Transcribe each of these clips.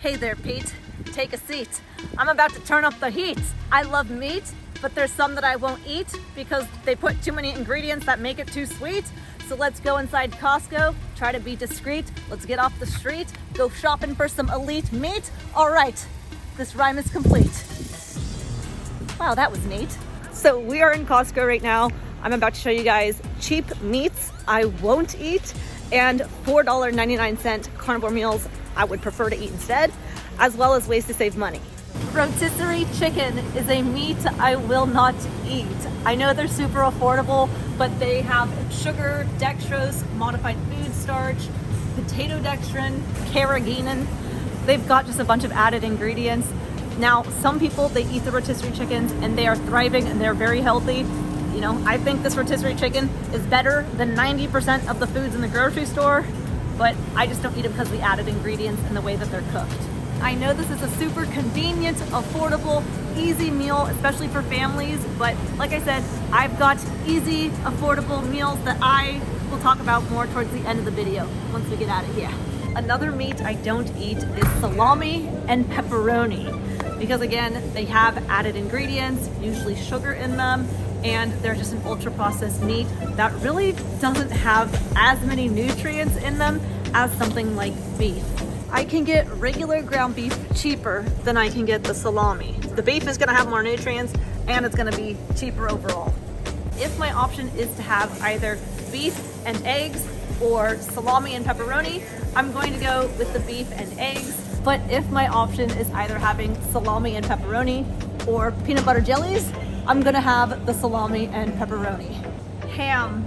Hey there, Pete. Take a seat. I'm about to turn up the heat. I love meat, but there's some that I won't eat because they put too many ingredients that make it too sweet. So let's go inside Costco, try to be discreet. Let's get off the street, go shopping for some elite meat. All right, this rhyme is complete. Wow, that was neat. So we are in Costco right now. I'm about to show you guys cheap meats I won't eat and $4.99 carnivore meals I would prefer to eat instead, as well as ways to save money. Rotisserie chicken is a meat I will not eat. I know they're super affordable, but they have sugar, dextrose, modified food starch, potato dextrin, carrageenan. They've got just a bunch of added ingredients. Now, some people, they eat the rotisserie chickens and they are thriving and they're very healthy. You know, I think this rotisserie chicken is better than 90% of the foods in the grocery store, but I just don't eat them because of the added ingredients and the way that they're cooked. I know this is a super convenient, affordable, easy meal, especially for families, but like I said, I've got easy, affordable meals that I will talk about more towards the end of the video once we get out of here. Another meat I don't eat is salami and pepperoni, because again, they have added ingredients, usually sugar in them, and they're just an ultra processed meat that really doesn't have as many nutrients in them as something like beef. I can get regular ground beef cheaper than I can get the salami. The beef is gonna have more nutrients and it's gonna be cheaper overall. If my option is to have either beef and eggs or salami and pepperoni, I'm going to go with the beef and eggs. But if my option is either having salami and pepperoni or peanut butter jellies, I'm gonna have the salami and pepperoni. Ham.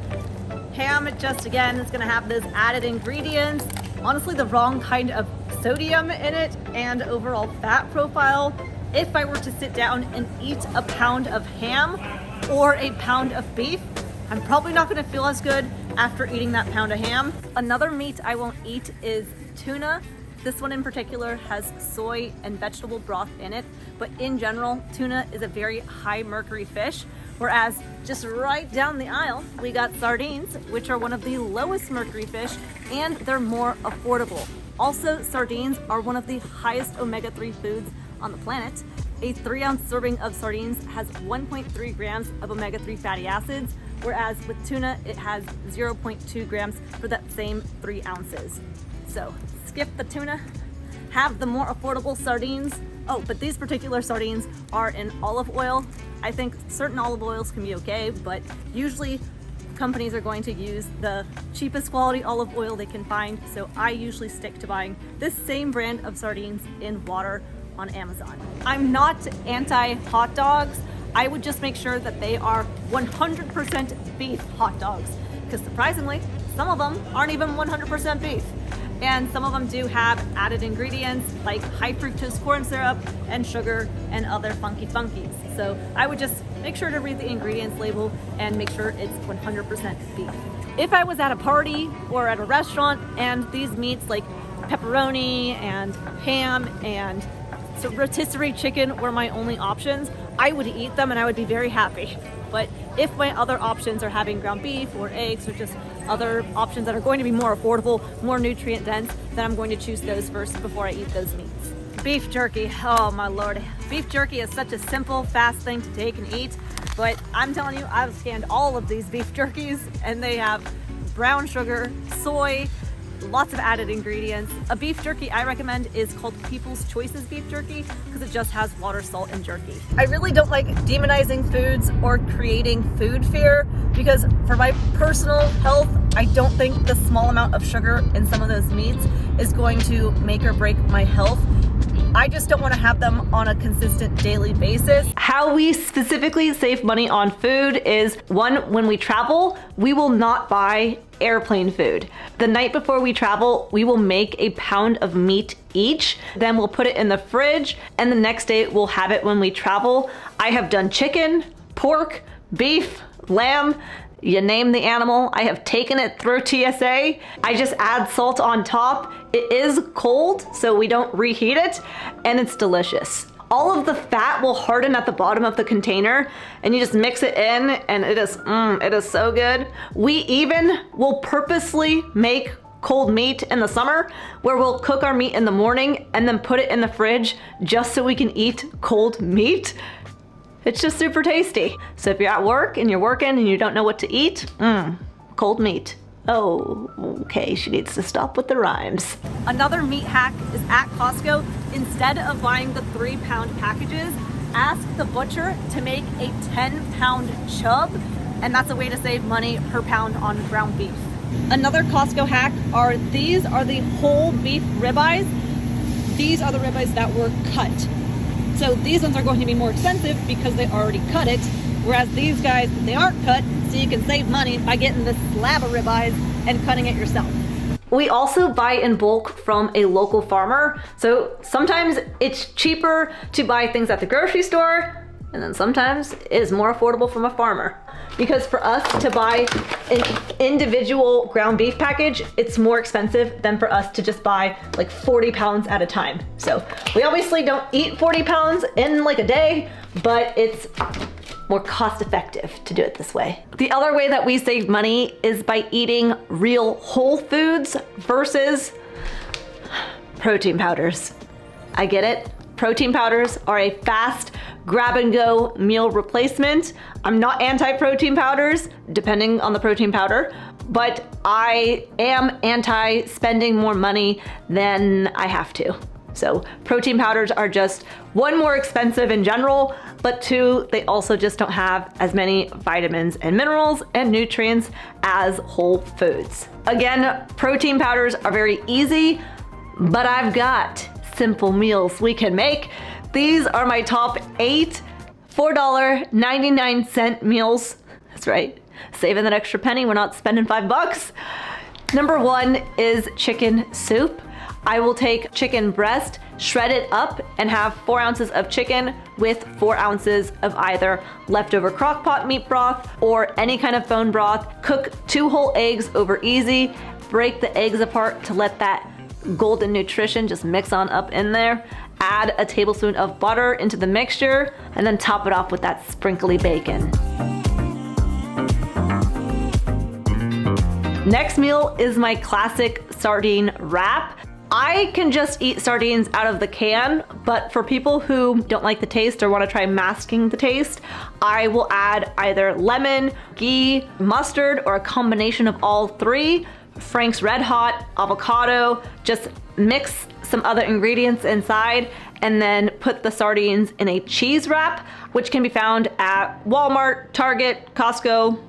Ham, just again, is gonna have those added ingredients. Honestly, the wrong kind of sodium in it and overall fat profile. If I were to sit down and eat a pound of ham or a pound of beef, I'm probably not gonna feel as good after eating that pound of ham. Another meat I won't eat is tuna. This one in particular has soy and vegetable broth in it, but in general, tuna is a very high mercury fish, whereas just right down the aisle, we got sardines, which are one of the lowest mercury fish, and they're more affordable. Also, sardines are one of the highest omega-3 foods on the planet. A 3-ounce serving of sardines has 1.3 grams of omega-3 fatty acids, whereas with tuna, it has 0.2 grams for that same 3 ounces. So skip the tuna, have the more affordable sardines. Oh, but these particular sardines are in olive oil. I think certain olive oils can be okay, but usually companies are going to use the cheapest quality olive oil they can find. So I usually stick to buying this same brand of sardines in water on Amazon. I'm not anti-hot dogs. I would just make sure that they are 100% beef hot dogs, because surprisingly, some of them aren't even 100% beef. And some of them do have added ingredients like high fructose corn syrup and sugar and other funky funkies. So I would just make sure to read the ingredients label and make sure it's 100% beef. If I was at a party or at a restaurant and these meats like pepperoni and ham and rotisserie chicken were my only options, I would eat them and I would be very happy. But if my other options are having ground beef or eggs or just other options that are going to be more affordable, more nutrient dense, then I'm going to choose those first before I eat those meats. Beef jerky, oh my lord. Beef jerky is such a simple, fast thing to take and eat, but I'm telling you, I've scanned all of these beef jerkies and they have brown sugar, soy, lots of added ingredients. A beef jerky I recommend is called People's Choices beef jerky because it just has water, salt, and jerky. I really don't like demonizing foods or creating food fear, because for my personal health, I don't think the small amount of sugar in some of those meats is going to make or break my health. I just don't want to have them on a consistent daily basis. How we specifically save money on food is, one, when we travel, we will not buy airplane food. The night before we travel, we will make a pound of meat each, then we'll put it in the fridge, and the next day we'll have it when we travel. I have done chicken, pork, beef, lamb, you name the animal. I have taken it through TSA. I just add salt on top. It is cold, so we don't reheat it, and it's delicious. All of the fat will harden at the bottom of the container, and you just mix it in, and it is so good. We even will purposely make cold meat in the summer, where we'll cook our meat in the morning and then put it in the fridge just so we can eat cold meat. It's just super tasty. So if you're at work and you're working and you don't know what to eat, cold meat. Oh, okay, she needs to stop with the rhymes. Another meat hack is at Costco, instead of buying the 3-pound packages, ask the butcher to make a 10-pound chub, and that's a way to save money per pound on ground beef. Another Costco hack are these are the whole beef ribeyes. These are the ribeyes that were cut. So these ones are going to be more expensive because they already cut it, whereas these guys, they aren't cut, so you can save money by getting this slab of ribeyes and cutting it yourself. We also buy in bulk from a local farmer, so sometimes it's cheaper to buy things at the grocery store, and then sometimes it is more affordable from a farmer. Because for us to buy an individual ground beef package, it's more expensive than for us to just buy like 40 pounds at a time. So we obviously don't eat 40 pounds in like a day, but it's more cost effective to do it this way. The other way that we save money is by eating real whole foods versus protein powders. I get it. Protein powders are a fast grab and go meal replacement. I'm not anti-protein powders, depending on the protein powder, but I am anti spending more money than I have to. So protein powders are just, one, more expensive in general, but two, they also just don't have as many vitamins and minerals and nutrients as whole foods. Again, protein powders are very easy, but I've got simple meals we can make. These are my top 8 $4.99 meals. That's right, saving that extra penny, we're not spending $5. Number 1 is chicken soup. I will take chicken breast, shred it up, and have 4 ounces of chicken with 4 ounces of either leftover crock pot meat broth or any kind of bone broth. Cook 2 whole eggs over easy. Break the eggs apart to let that golden nutrition just mix on up in there. Add a tablespoon of butter into the mixture and then top it off with that sprinkly bacon. Next meal is my classic sardine wrap. I can just eat sardines out of the can, but for people who don't like the taste or want to try masking the taste, I will add either lemon, ghee, mustard, or a combination of all 3. Frank's Red Hot, avocado, just mix some other ingredients inside and then put the sardines in a cheese wrap, which can be found at Walmart, Target, Costco.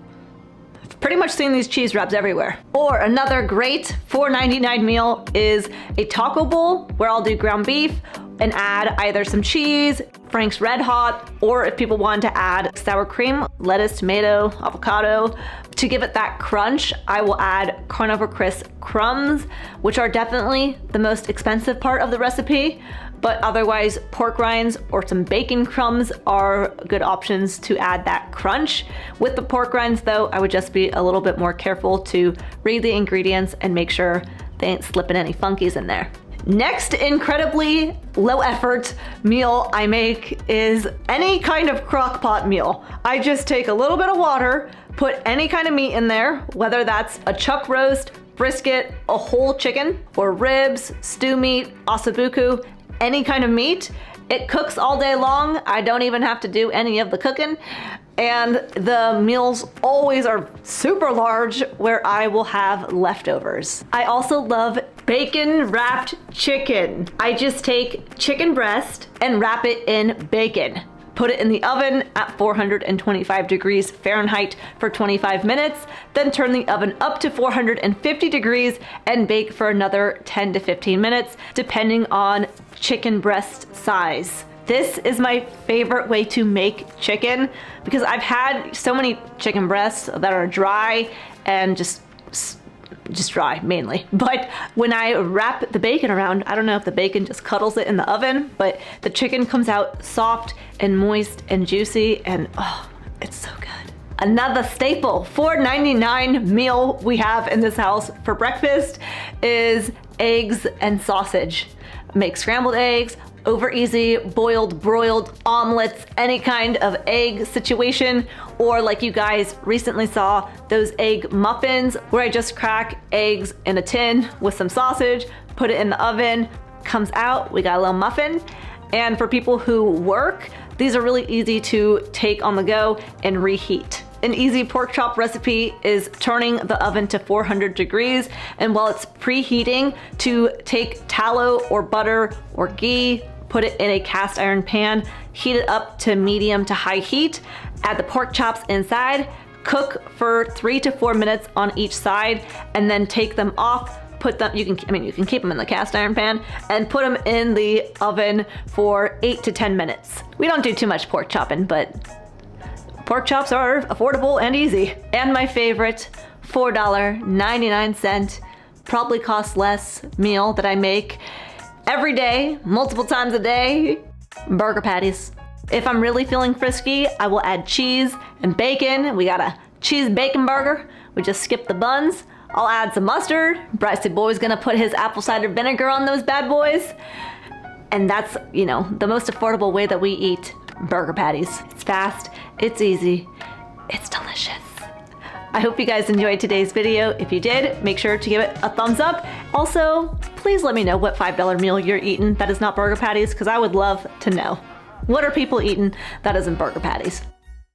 I've pretty much seen these cheese wraps everywhere. Or another great $4.99 meal is a taco bowl where I'll do ground beef and add either some cheese, Frank's Red Hot, or if people want to add sour cream, lettuce, tomato, avocado. To give it that crunch, I will add Carnivore Crisp crumbs, which are definitely the most expensive part of the recipe, but otherwise pork rinds or some bacon crumbs are good options to add that crunch. With the pork rinds though, I would just be a little bit more careful to read the ingredients and make sure they ain't slipping any funkies in there. Next incredibly low effort meal I make is any kind of crock pot meal. I just take a little bit of water, put any kind of meat in there, whether that's a chuck roast, brisket, a whole chicken, or ribs, stew meat, ossobuco, any kind of meat. It cooks all day long. I don't even have to do any of the cooking. And the meals always are super large where I will have leftovers. I also love bacon wrapped chicken. I just take chicken breast and wrap it in bacon. Put it in the oven at 425 degrees Fahrenheit for 25 minutes, then turn the oven up to 450 degrees and bake for another 10 to 15 minutes, depending on chicken breast size. This is my favorite way to make chicken because I've had so many chicken breasts that are dry and just dry mainly. But when I wrap the bacon around, I don't know if the bacon just cuddles it in the oven, but the chicken comes out soft and moist and juicy and oh, it's so good. Another staple $4.99 meal we have in this house for breakfast is eggs and sausage. make scrambled eggs, over easy, boiled, broiled, omelets, any kind of egg situation, or like you guys recently saw, those egg muffins where I just crack eggs in a tin with some sausage, put it in the oven, comes out, we got a little muffin. And for people who work, these are really easy to take on the go and reheat. An easy pork chop recipe is turning the oven to 400 degrees, and while it's preheating, to take tallow or butter or ghee, put it in a cast iron pan, heat it up to medium to high heat, add the pork chops inside, cook for 3 to 4 minutes on each side, and then take them off. Put them, you can keep them in the cast iron pan and put them in the oven for 8 to 10 minutes. We don't do too much pork chopping, but pork chops are affordable and easy. And my favorite, $4.99, probably costs less meal that I make every day, multiple times a day, burger patties. If I'm really feeling frisky, I will add cheese and bacon. We got a cheese bacon burger. We just skip the buns. I'll add some mustard. Brycey boy's gonna put his apple cider vinegar on those bad boys. And that's, you know, the most affordable way that we eat burger patties. It's fast, it's easy, it's delicious. I hope you guys enjoyed today's video. If you did, make sure to give it a thumbs up. Also, please let me know what $5 meal you're eating that is not burger patties, because I would love to know. What are people eating that isn't burger patties?